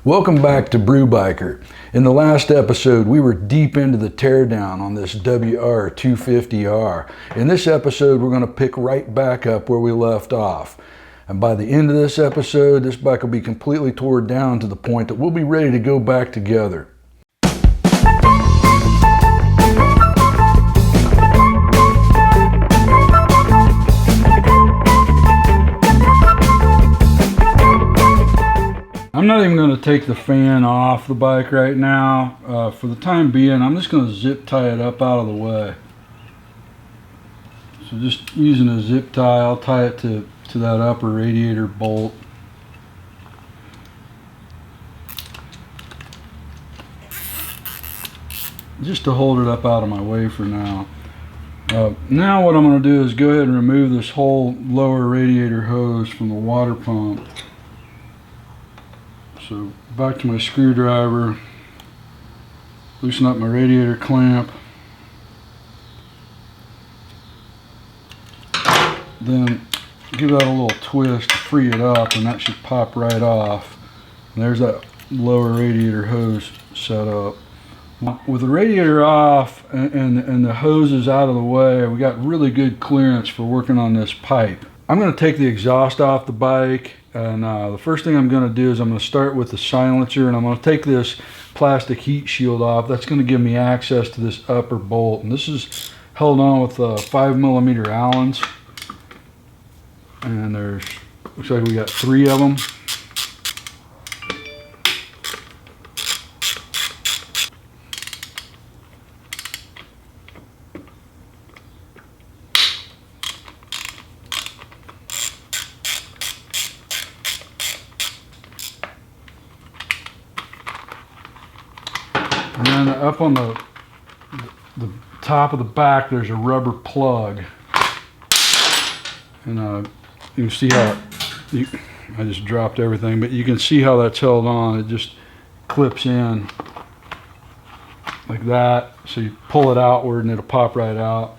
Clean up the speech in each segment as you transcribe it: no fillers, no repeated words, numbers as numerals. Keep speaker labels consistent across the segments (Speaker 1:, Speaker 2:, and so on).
Speaker 1: Welcome back to Brew Biker. In the last episode, we were deep into the teardown on this WR250R. In this episode, we're going to pick right back up where we left off. And by the end of this episode, this bike will be completely torn down to the point that we'll be ready to go back together. I'm not even going to take the fan off the bike right now. For the time being, I'm just going to zip tie it up out of the way. So just using a zip tie, I'll tie it to that upper radiator bolt. Just to hold it up out of my way for now. Now what I'm going to do is go ahead and remove this whole lower radiator hose from the water pump. So back to my screwdriver, loosen up my radiator clamp, then give that a little twist to free it up, and that should pop right off. And there's that lower radiator hose set up. With the radiator off and the hoses out of the way, we got really good clearance for working on this pipe. I'm going to take the exhaust off the bike, and the first thing I'm going to do is I'm going to start with the silencer, and I'm going to take this plastic heat shield off. That's going to give me access to this upper bolt, and this is held on with 5mm Allens, and looks like we got 3 of them. And then up on the top of the back, there's a rubber plug. And you can see how, I just dropped everything, but you can see how that's held on. It just clips in like that. So you pull it outward and it'll pop right out.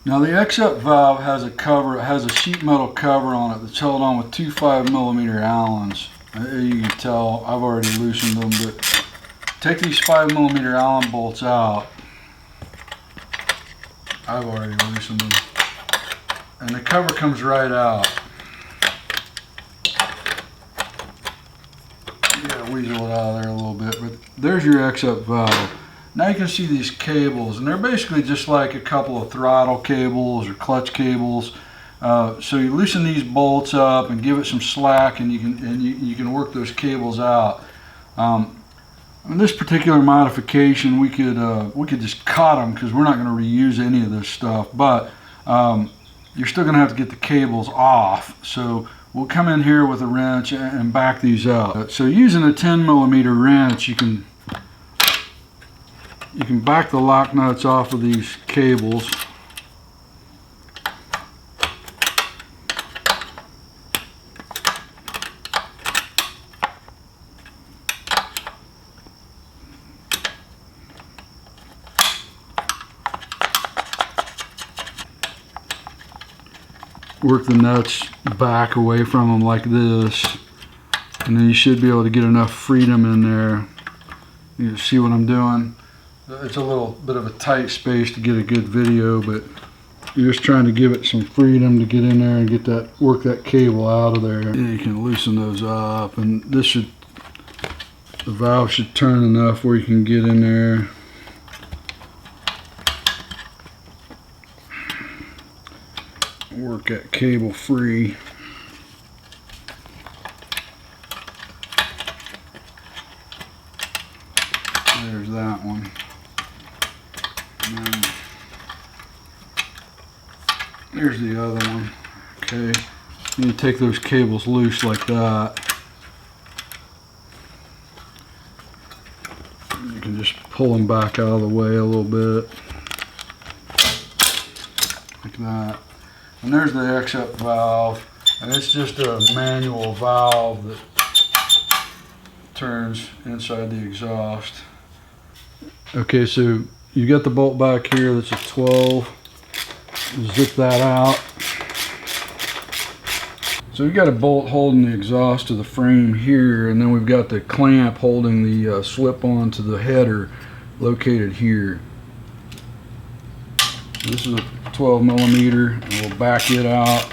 Speaker 1: Now the XUp valve has a cover, it has a sheet metal cover on it that's held on with 2 5mm Allens. You can tell I've already loosened them, but take these 5mm Allen bolts out. I've already loosened them. And the cover comes right out. You gotta weasel it out of there a little bit, but there's your XUp valve. Now you can see these cables, and they're basically just like a couple of throttle cables or clutch cables. So you loosen these bolts up and give it some slack, and you can work those cables out. On this particular modification, we could just cut them because we're not going to reuse any of this stuff, but you're still going to have to get the cables off. So we'll come in here with a wrench and back these out. So using a 10mm wrench, you can back the lock nuts off of these cables. Work the nuts back away from them like this, and then you should be able to get enough freedom in there. You see what I'm doing? It's a little bit of a tight space to get a good video, but you're just trying to give it some freedom to get in there and get that, work that cable out of there. And you can loosen those up, and the valve should turn enough where you can get in there. Work that cable free. There's that one. And then there's the other one. Okay, you take those cables loose like that. You can just pull them back out of the way a little bit, like that. And there's the XUp valve, and it's just a manual valve that turns inside the exhaust. Okay, so you got the bolt back here, that's a 12. Zip that out. So we've got a bolt holding the exhaust to the frame here, and then we've got the clamp holding the slip-on to the header located here. This is a 12 millimeter, and we'll back it out.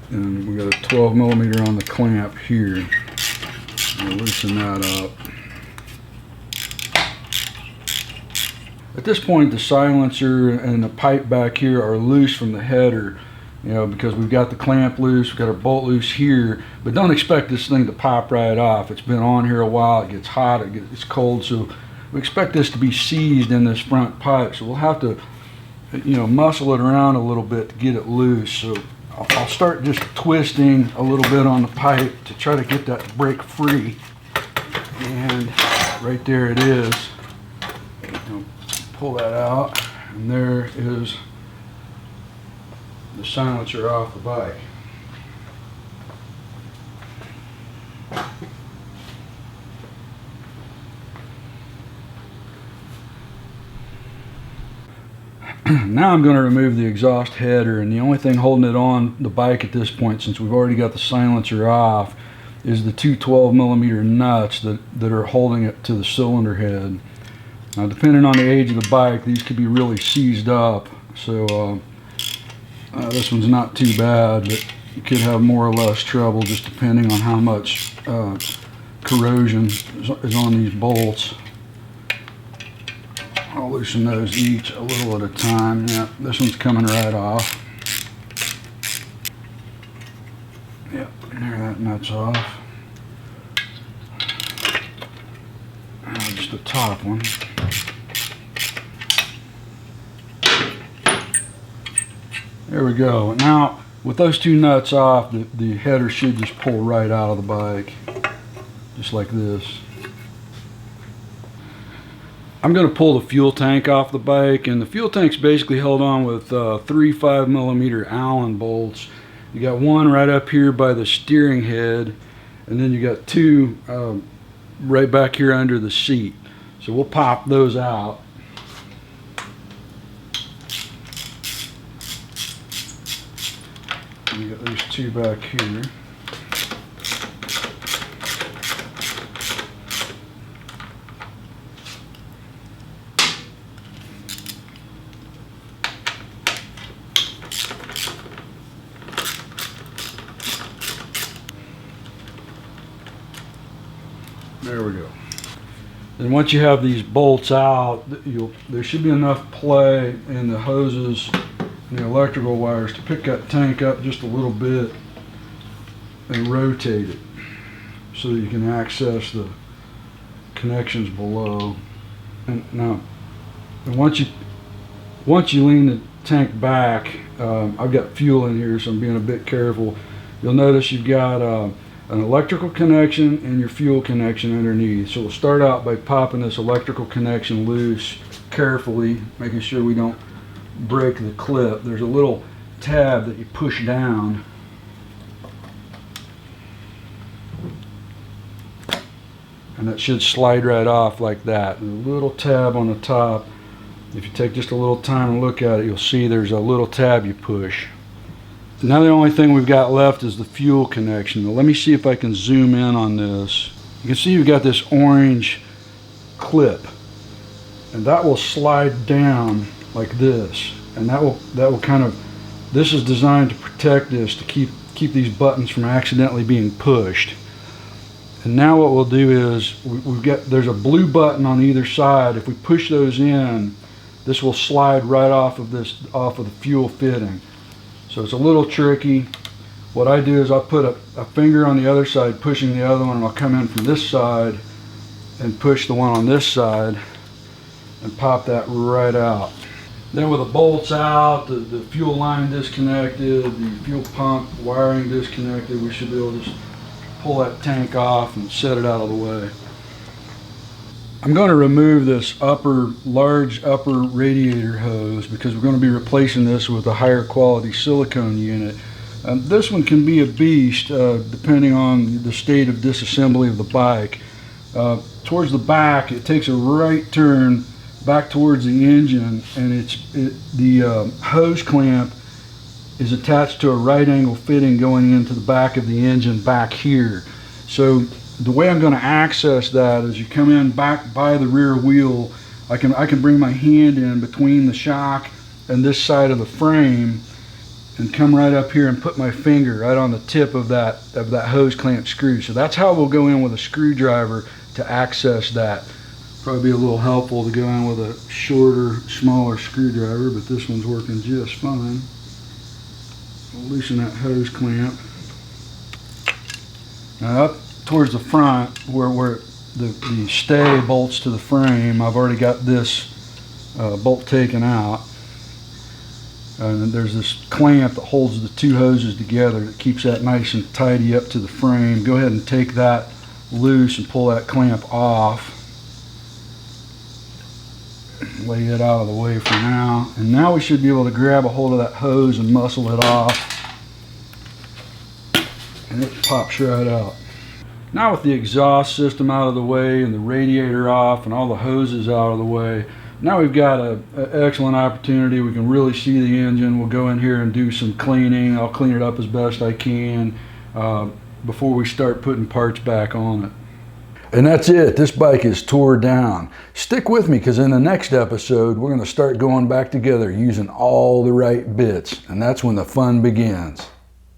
Speaker 1: And we got a 12 millimeter on the clamp here. We'll loosen that up. At this point, the silencer and the pipe back here are loose from the header, you know, because we've got the clamp loose, we've got our bolt loose here, but don't expect this thing to pop right off. It's been on here a while, it gets hot, it's cold, so we expect this to be seized in this front pipe. So we'll have to, you know, muscle it around a little bit to get it loose. So I'll start just twisting a little bit on the pipe to try to get that to break free. And right there it is. Pull that out, and there is the silencer off the bike. Now I'm going to remove the exhaust header, and the only thing holding it on the bike at this point, since we've already got the silencer off, is the two 12 millimeter nuts that are holding it to the cylinder head. Now, depending on the age of the bike, these could be really seized up. So this one's not too bad, but you could have more or less trouble just depending on how much corrosion is on these bolts. I'll loosen those each a little at a time. Yeah, this one's coming right off. Yeah, there, that nut's off. Just the top one. There we go. Now, with those two nuts off, the header should just pull right out of the bike, just like this. I'm going to pull the fuel tank off the bike, and the fuel tank's basically held on with 3 5 millimeter Allen bolts. You got one right up here by the steering head, and then you got two right back here under the seat. So we'll pop those out. And you got these two back here. There we go. And once you have these bolts out, there should be enough play in the hoses and the electrical wires to pick that tank up just a little bit and rotate it so that you can access the connections below. And now, once you lean the tank back, I've got fuel in here, so I'm being a bit careful. You'll notice you've got an electrical connection and your fuel connection underneath. So we'll start out by popping this electrical connection loose carefully, making sure we don't break the clip. There's a little tab that you push down, and that should slide right off like that. And a little tab on the top. If you take just a little time and look at it, you'll see there's a little tab you push. Now the only thing we've got left is the fuel connection. Now let me see if I can zoom in on this. You can see you've got this orange clip, and that will slide down like this, and that will kind of, this is designed to protect this, to keep these buttons from accidentally being pushed. And now what we'll do is there's a blue button on either side. If we push those in, this will slide right off of the fuel fitting. So it's a little tricky. What I do is I'll put a finger on the other side pushing the other one, and I'll come in from this side and push the one on this side and pop that right out. Then with the bolts out, the fuel line disconnected, the fuel pump wiring disconnected, we should be able to just pull that tank off and set it out of the way. I'm going to remove this large upper radiator hose because we're going to be replacing this with a higher quality silicone unit. This one can be a beast depending on the state of disassembly of the bike. Towards the back, it takes a right turn back towards the engine, and the hose clamp is attached to a right angle fitting going into the back of the engine back here. So the way I'm going to access that is you come in back by the rear wheel. I can bring my hand in between the shock and this side of the frame and come right up here and put my finger right on the tip of that hose clamp screw. So that's how we'll go in with a screwdriver to access that. Probably be a little helpful to go in with a shorter, smaller screwdriver, but this one's working just fine. We'll loosen that hose clamp. Now up towards the front where the stay bolts to the frame, I've already got this bolt taken out. And there's this clamp that holds the two hoses together that keeps that nice and tidy up to the frame. Go ahead and take that loose and pull that clamp off. Lay it out of the way for now. And now we should be able to grab a hold of that hose and muscle it off. And it pops right out. Now with the exhaust system out of the way and the radiator off and all the hoses out of the way, now we've got an excellent opportunity. We can really see the engine. We'll go in here and do some cleaning. I'll clean it up as best I can before we start putting parts back on it. And that's it. This bike is tore down. Stick with me, because in the next episode, we're going to start going back together using all the right bits. And that's when the fun begins.